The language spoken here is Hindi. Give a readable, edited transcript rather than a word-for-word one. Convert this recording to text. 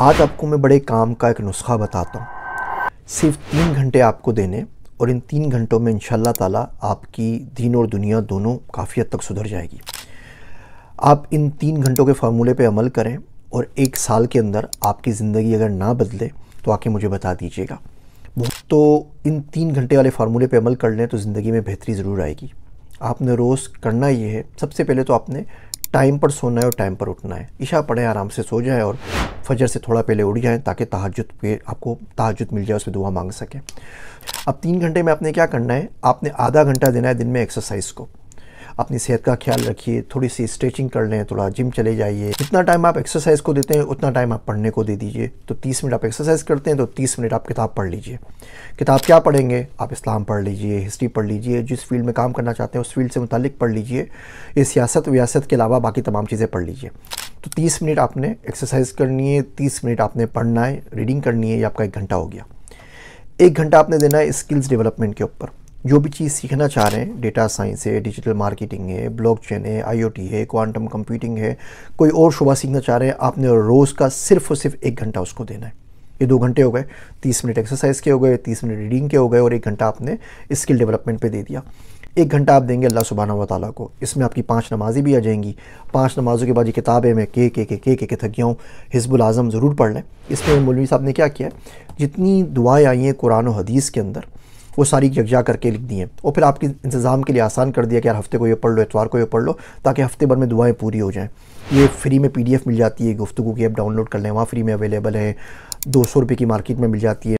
आज आपको मैं बड़े काम का एक नुस्खा बताता हूँ। सिर्फ 3 घंटे आपको देने और इन 3 घंटों में इंशाल्लाह ताला आपकी दीन और दुनिया दोनों काफ़ी हद तक सुधर जाएगी। आप इन 3 घंटों के फार्मूले पे अमल करें और 1 साल के अंदर आपकी ज़िंदगी अगर ना बदले तो आके मुझे बता दीजिएगा। तो इन 3 घंटे वाले फार्मूले पे अमल कर लें तो ज़िंदगी में बेहतरी ज़रूर आएगी। आपने रोज़ करना ये है, सबसे पहले तो आपने टाइम पर सोना है और टाइम पर उठना है। इशा पढ़ें, आराम से सो जाएं और फजर से थोड़ा पहले उठ जाएं ताकि तहज्जुद पे आपको तहज्जुद मिल जाए, उसमें दुआ मांग सकें। अब 3 घंटे में आपने क्या करना है, आपने आधा घंटा देना है दिन में एक्सरसाइज को। अपनी सेहत का ख्याल रखिए, थोड़ी सी स्ट्रेचिंग कर लें, थोड़ा जिम चले जाइए। जितना टाइम आप एक्सरसाइज को देते हैं उतना टाइम आप पढ़ने को दे दीजिए। तो 30 मिनट आप एक्सरसाइज करते हैं तो 30 मिनट आप किताब पढ़ लीजिए। किताब क्या पढ़ेंगे, आप इस्लाम पढ़ लीजिए, हिस्ट्री पढ़ लीजिए, जिस फील्ड में काम करना चाहते हैं उस फील्ड से मुतालिक पढ़ लीजिए। ये सियासत वियासत के अलावा बाकी तमाम चीज़ें पढ़ लीजिए। तो 30 मिनट आपने एक्सरसाइज करनी है, 30 मिनट आपने पढ़ना है, रीडिंग करनी है। ये आपका 1 घंटा हो गया। 1 घंटा आपने देना है स्किल्स डेवलपमेंट के ऊपर। जो भी चीज़ सीखना चाह रहे हैं, डेटा साइंस है, डिजिटल मार्केटिंग है, ब्लॉकचेन है, IoT है, क्वांटम कंप्यूटिंग है, कोई और शुबा सीखना चाह रहे हैं, आपने रोज़ का सिर्फ और सिर्फ 1 घंटा उसको देना है। ये 2 घंटे हो गए। 30 मिनट एक्सरसाइज के हो गए, 30 मिनट रीडिंग के हो गए और 1 घंटा आपने स्किल डेवलपमेंट पे दे दिया। 1 घंटा आप देंगे अल्लाह सुब्हानहू व तआला को। इसमें आपकी 5 नमाज़ें भी आ जाएंगी। 5 नमाज़ों के बाद ये किताब है, मैं के थक गया हूँ, हिज़्बुल आज़म ज़रूर पढ़ लें। इसमें मौलवी साहब ने क्या किया है, जितनी दुआएँ आई हैं कुरान और हदीस के अंदर वो सारी यकजा करके लिख दी हैं और फिर आपके इंतज़ाम के लिए आसान कर दिया कि यार हफ्ते को ये पढ़ लो, इतवार को ये पढ़ लो, ताकि हफ्ते भर में दुआएं पूरी हो जाएं। ये फ्री में PDF मिल जाती है, गुफ्तगू की ऐप डाउनलोड कर लें, वहाँ फ्री में अवेलेबल है। 200 रुपये की मार्केट में मिल जाती है।